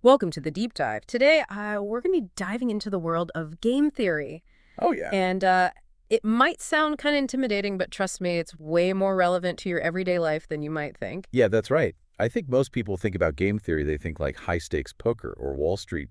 Welcome to the deep dive. Today, we're going to be diving into the world of game theory. Oh, yeah. And it might sound kind of intimidating, but trust me, it's way more relevant to your everyday life than you might think. Yeah, that's right. I think most people think about game theory, they think like high-stakes poker or Wall Street,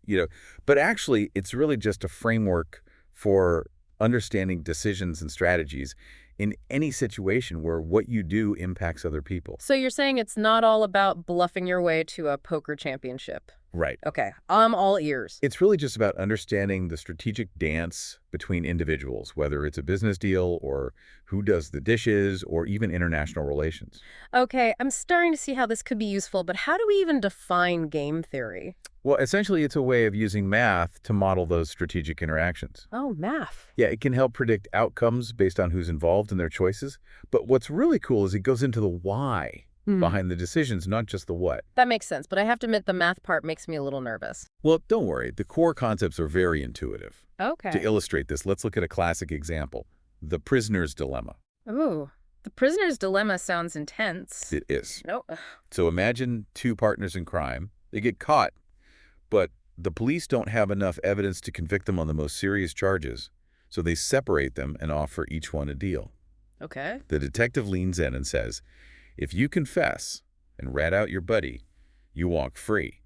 you know, but actually it's really just a framework for understanding decisions and strategies in any situation where what you do impacts other people. So you're saying it's not all about bluffing your way to a poker championship. Right. Okay, I'm all ears. It's really just about understanding the strategic dance between individuals, whether it's a business deal or who does the dishes or even international relations. Okay, I'm starting to see how this could be useful, but how do we even define game theory? Well, essentially, it's a way of using math to model those strategic interactions. Oh, math. Yeah, it can help predict outcomes based on who's involved in their choices. But what's really cool is it goes into the why behind the decisions, not just the what. That makes sense, but I have to admit the math part makes me a little nervous. Well, don't worry. The core concepts are very intuitive. To Okay. illustrate this, let's look at a classic example, the prisoner's dilemma. Ooh, the prisoner's dilemma sounds intense. It is. No. So imagine two partners in crime. They get caught, but the police don't have enough evidence to convict them on the most serious charges, so they separate them and offer each one a deal. Okay. The detective leans in and says, if you confess and rat out your buddy, you walk free.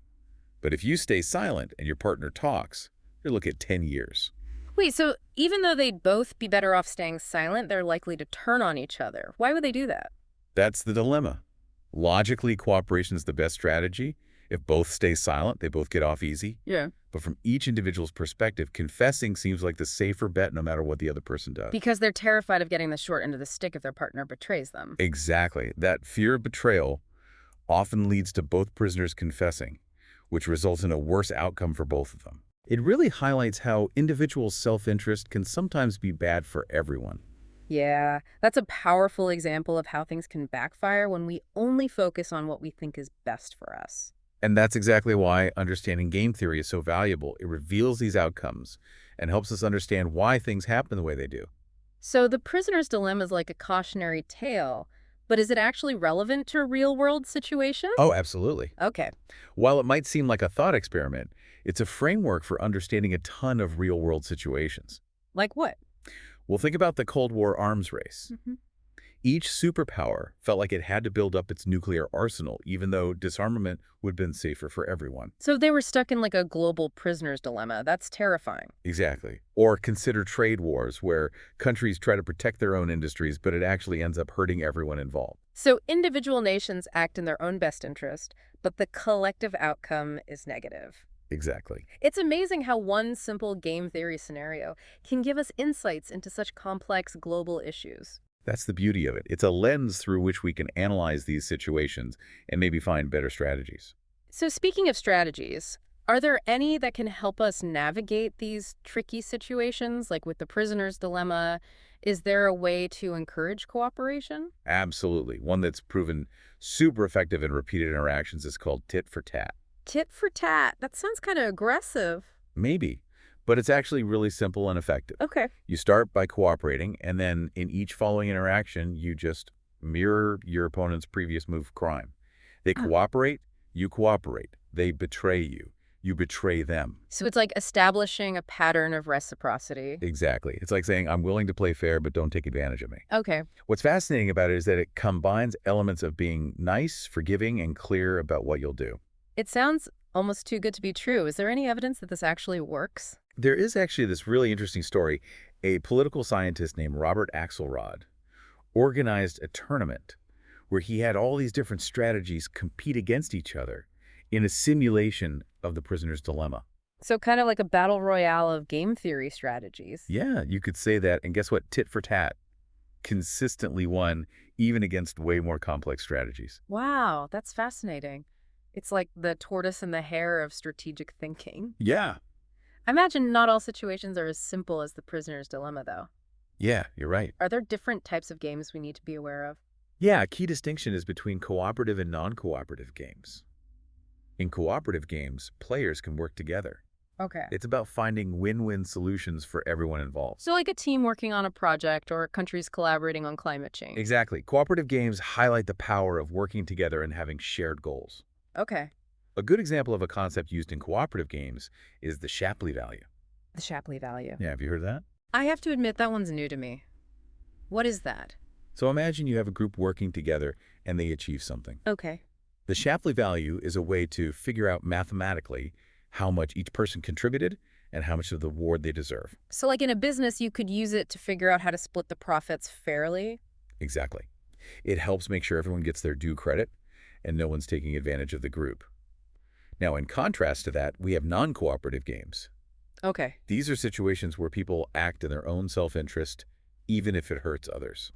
But if you stay silent and your partner talks, you look at 10 years. Wait, so even though they'd both be better off staying silent, they're likely to turn on each other. Why would they do that? That's the dilemma. Logically, cooperation is the best strategy. If both stay silent, they both get off easy. Yeah. But from each individual's perspective, confessing seems like the safer bet no matter what the other person does. Because they're terrified of getting the short end of the stick if their partner betrays them. Exactly. That fear of betrayal often leads to both prisoners confessing, which results in a worse outcome for both of them. It really highlights how individual self-interest can sometimes be bad for everyone. Yeah, that's a powerful example of how things can backfire when we only focus on what we think is best for us. And that's exactly why understanding game theory is so valuable. It reveals these outcomes and helps us understand why things happen the way they do. So the prisoner's dilemma is like a cautionary tale, but is it actually relevant to real-world situations? Oh, absolutely. Okay. While it might seem like a thought experiment, it's a framework for understanding a ton of real-world situations. Like what? Well, think about the Cold War arms race. Each superpower felt like it had to build up its nuclear arsenal, even though disarmament would have been safer for everyone. So they were stuck in like a global prisoner's dilemma. That's terrifying. Exactly. Or consider trade wars, where countries try to protect their own industries, but it actually ends up hurting everyone involved. So individual nations act in their own best interest, but the collective outcome is negative. Exactly. It's amazing how one simple game theory scenario can give us insights into such complex global issues. That's the beauty of it. It's a lens through which we can analyze these situations and maybe find better strategies. So speaking of strategies, are there any that can help us navigate these tricky situations, like with the prisoner's dilemma? Is there a way to encourage cooperation? Absolutely. One that's proven super effective in repeated interactions is called tit for tat. Tit for tat. That sounds kind of aggressive. Maybe, but it's actually really simple and effective. Okay. You start by cooperating, and then in each following interaction, you just mirror your opponent's previous move of crime. They Oh. cooperate, you cooperate. They betray you betray them. So it's like establishing a pattern of reciprocity. Exactly. It's like saying, I'm willing to play fair, but don't take advantage of me. Okay. What's fascinating about it is that it combines elements of being nice, forgiving, and clear about what you'll do. It sounds almost too good to be true. Is there any evidence that this actually works? There is actually this really interesting story. A political scientist named Robert Axelrod organized a tournament where he had all these different strategies compete against each other in a simulation of the prisoner's dilemma. So kind of like a battle royale of game theory strategies. Yeah, you could say that. And guess what? Tit for tat consistently won, even against way more complex strategies. Wow, that's fascinating. It's like the tortoise and the hare of strategic thinking. Yeah. I imagine not all situations are as simple as the prisoner's dilemma, though. Yeah, you're right. Are there different types of games we need to be aware of? Yeah, a key distinction is between cooperative and non-cooperative games. In cooperative games, players can work together. Okay. It's about finding win-win solutions for everyone involved. So like a team working on a project or countries collaborating on climate change. Exactly. Cooperative games highlight the power of working together and having shared goals. Okay. A good example of a concept used in cooperative games is the Shapley value. The Shapley value. Yeah, have you heard of that? I have to admit that one's new to me. What is that? So imagine you have a group working together and they achieve something. Okay. The Shapley value is a way to figure out mathematically how much each person contributed and how much of the reward they deserve. So like in a business, you could use it to figure out how to split the profits fairly? Exactly. It helps make sure everyone gets their due credit and no one's taking advantage of the group. Now, in contrast to that, we have non-cooperative games. Okay. These are situations where people act in their own self-interest, even if it hurts others.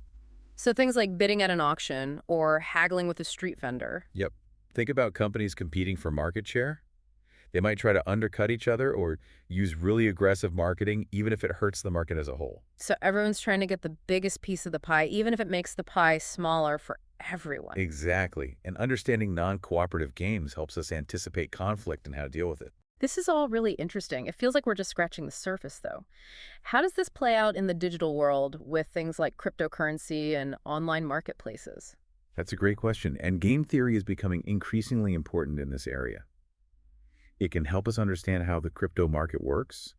So things like bidding at an auction or haggling with a street vendor. Yep. Think about companies competing for market share. They might try to undercut each other or use really aggressive marketing, even if it hurts the market as a whole. So everyone's trying to get the biggest piece of the pie, even if it makes the pie smaller for everyone. Exactly. And understanding non-cooperative games helps us anticipate conflict and how to deal with it. This is all really interesting. It feels like we're just scratching the surface, though. How does this play out in the digital world with things like cryptocurrency and online marketplaces? That's a great question. And game theory is becoming increasingly important in this area. It can help us understand how the crypto market works,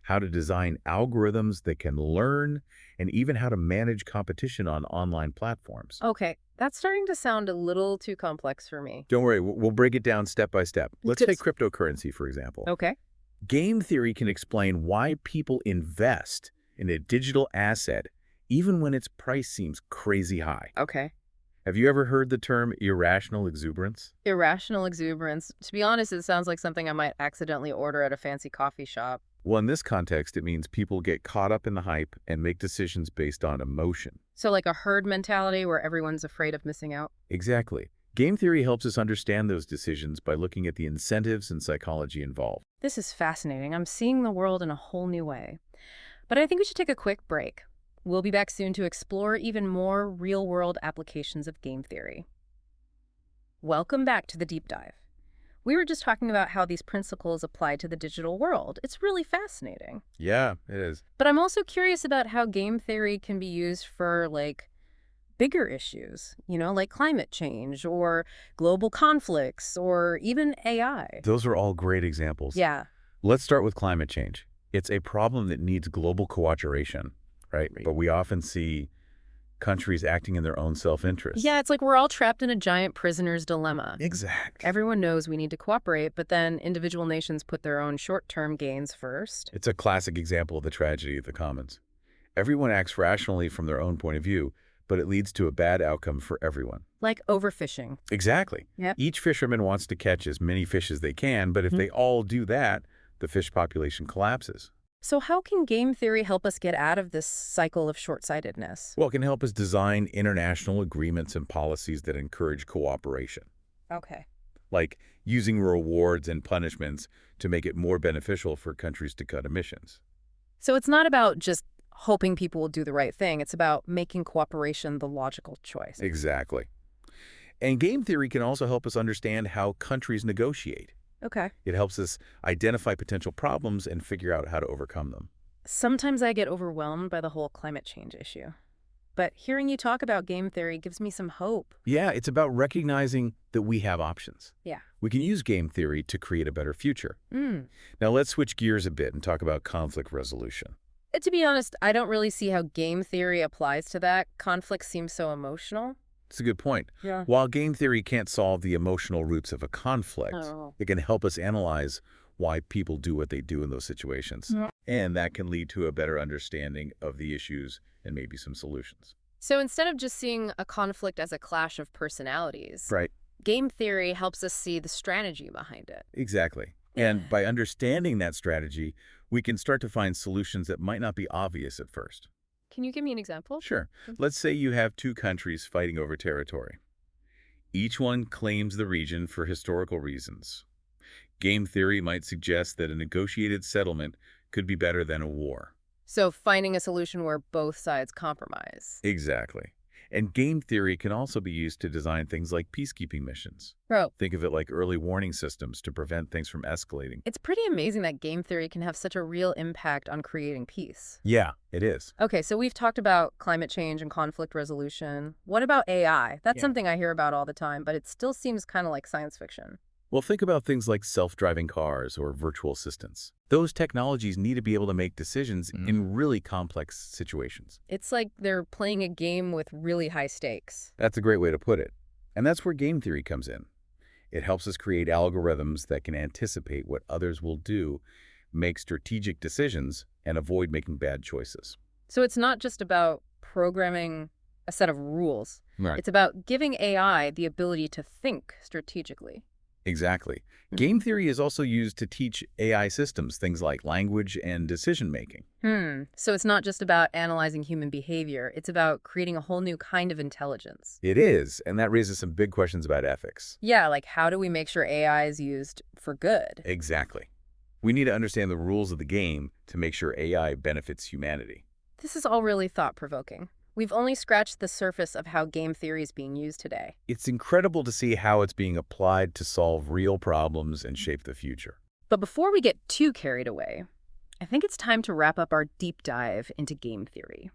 how to design algorithms that can learn, and even how to manage competition on online platforms. Okay, that's starting to sound a little too complex for me. Don't worry, we'll break it down step by step. Let's take Just- cryptocurrency, for example. Okay. Game theory can explain why people invest in a digital asset even when its price seems crazy high. Okay. Have you ever heard the term irrational exuberance? Irrational exuberance. To be honest, it sounds like something I might accidentally order at a fancy coffee shop. Well, in this context, it means people get caught up in the hype and make decisions based on emotion. So like a herd mentality where everyone's afraid of missing out? Exactly. Game theory helps us understand those decisions by looking at the incentives and psychology involved. This is fascinating. I'm seeing the world in a whole new way. But I think we should take a quick break. We'll be back soon to explore even more real-world applications of game theory. Welcome back to the deep dive. We were just talking about how these principles apply to the digital world. It's really fascinating. Yeah, it is. But I'm also curious about how game theory can be used for, like, bigger issues, like climate change or global conflicts or even AI. Those are all great examples. Yeah. Let's start with climate change. It's a problem that needs global cooperation, right? Right. But we often see countries acting in their own self-interest. Yeah, it's like we're all trapped in a giant prisoner's dilemma. Exactly. Everyone knows we need to cooperate, but then individual nations put their own short-term gains first. It's a classic example of the tragedy of the commons. Everyone acts rationally from their own point of view, but it leads to a bad outcome for everyone. Like overfishing. Exactly. Yep. Each fisherman wants to catch as many fish as they can, but if they all do that, the fish population collapses. So how can game theory help us get out of this cycle of short-sightedness? Well, it can help us design international agreements and policies that encourage cooperation, Okay. like using rewards and punishments to make it more beneficial for countries to cut emissions. So it's not about just hoping people will do the right thing. It's about making cooperation the logical choice. Exactly. And game theory can also help us understand how countries negotiate. Okay. It helps us identify potential problems and figure out how to overcome them. Sometimes I get overwhelmed by the whole climate change issue. But hearing you talk about game theory gives me some hope. Yeah, it's about recognizing that we have options. Yeah. We can use game theory to create a better future. Mm. Now let's switch gears a bit and talk about conflict resolution. To be honest, I don't really see how game theory applies to that. Conflict seems so emotional. It's a good point. Yeah. While game theory can't solve the emotional roots of a conflict, Oh. it can help us analyze why people do what they do in those situations. Yeah. And that can lead to a better understanding of the issues and maybe some solutions. So instead of just seeing a conflict as a clash of personalities, Right. game theory helps us see the strategy behind it. Exactly. And by understanding that strategy, we can start to find solutions that might not be obvious at first. Can you give me an example? Sure. Let's say you have two countries fighting over territory. Each one claims the region for historical reasons. Game theory might suggest that a negotiated settlement could be better than a war. So finding a solution where both sides compromise. Exactly. And game theory can also be used to design things like peacekeeping missions. Bro, Think of it like early warning systems to prevent things from escalating. it's pretty amazing that game theory can have such a real impact on creating peace. Yeah, it is. Okay, so we've talked about climate change and conflict resolution. What about AI? That's Yeah. something I hear about all the time, but it still seems kind of like science fiction. Well, think about things like self-driving cars or virtual assistants. Those technologies need to be able to make decisions in really complex situations. It's like they're playing a game with really high stakes. That's a great way to put it. And that's where game theory comes in. It helps us create algorithms that can anticipate what others will do, make strategic decisions, and avoid making bad choices. So it's not just about programming a set of rules. Right. It's about giving AI the ability to think strategically. Exactly. Mhm. Game theory is also used to teach AI systems things like language and decision-making. So it's not just about analyzing human behavior. It's about creating a whole new kind of intelligence. It is, and that raises some big questions about ethics. Yeah, like how do we make sure AI is used for good? Exactly. We need to understand the rules of the game to make sure AI benefits humanity. This is all really thought-provoking. We've only scratched the surface of how game theory is being used today. It's incredible to see how it's being applied to solve real problems and shape the future. But before we get too carried away, I think it's time to wrap up our deep dive into game theory.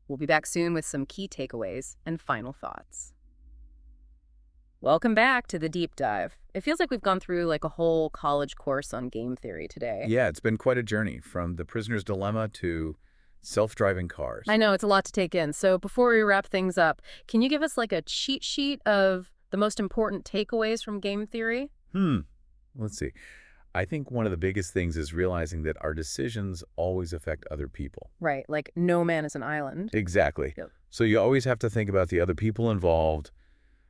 We'll be back soon with some key takeaways and final thoughts. Welcome back to the deep dive. It feels like we've gone through like a whole college course on game theory today. Yeah, it's been quite a journey from the prisoner's dilemma to self-driving cars. I know it's a lot to take in. So before we wrap things up, can you give us like a cheat sheet of the most important takeaways from game theory? Let's see. I think one of the biggest things is realizing that our decisions always affect other people. Right, like no man is an island. Exactly. Yep. So you always have to think about the other people involved,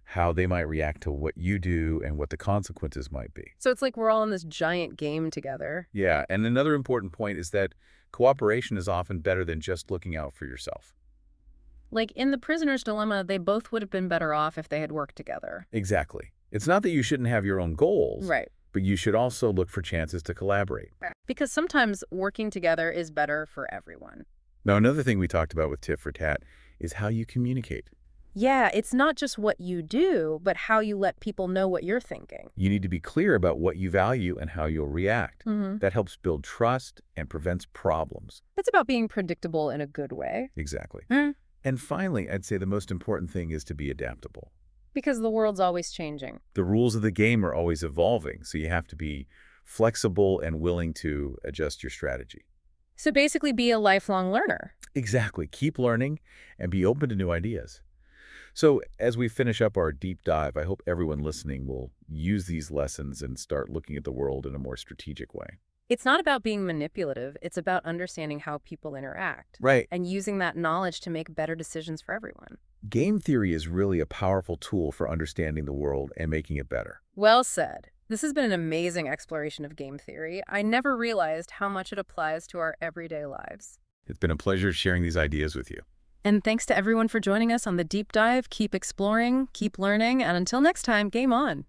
how they might react to what you do, and what the consequences might be. So it's like we're all in this giant game together. Yeah, and another important point is that cooperation is often better than just looking out for yourself. Like in the prisoner's dilemma, they both would have been better off if they had worked together. Exactly. It's not that you shouldn't have your own goals, Right. but you should also look for chances to collaborate. Because sometimes working together is better for everyone. Now, another thing we talked about with tit for tat is how you communicate. Yeah, it's not just what you do, but how you let people know what you're thinking. You need to be clear about what you value and how you'll react. That helps build trust and prevents problems. It's about being predictable in a good way. Exactly. Mm. And finally, I'd say the most important thing is to be adaptable. Because the world's always changing. The rules of the game are always evolving, so you have to be flexible and willing to adjust your strategy. So basically be a lifelong learner. Exactly. Keep learning and be open to new ideas. So as we finish up our deep dive, I hope everyone listening will use these lessons and start looking at the world in a more strategic way. It's not about being manipulative. It's about understanding how people interact. Right. And using that knowledge to make better decisions for everyone. Game theory is really a powerful tool for understanding the world and making it better. Well said. This has been an amazing exploration of game theory. I never realized how much it applies to our everyday lives. It's been a pleasure sharing these ideas with you. And thanks to everyone for joining us on the deep dive. Keep exploring, keep learning, and until next time, game on.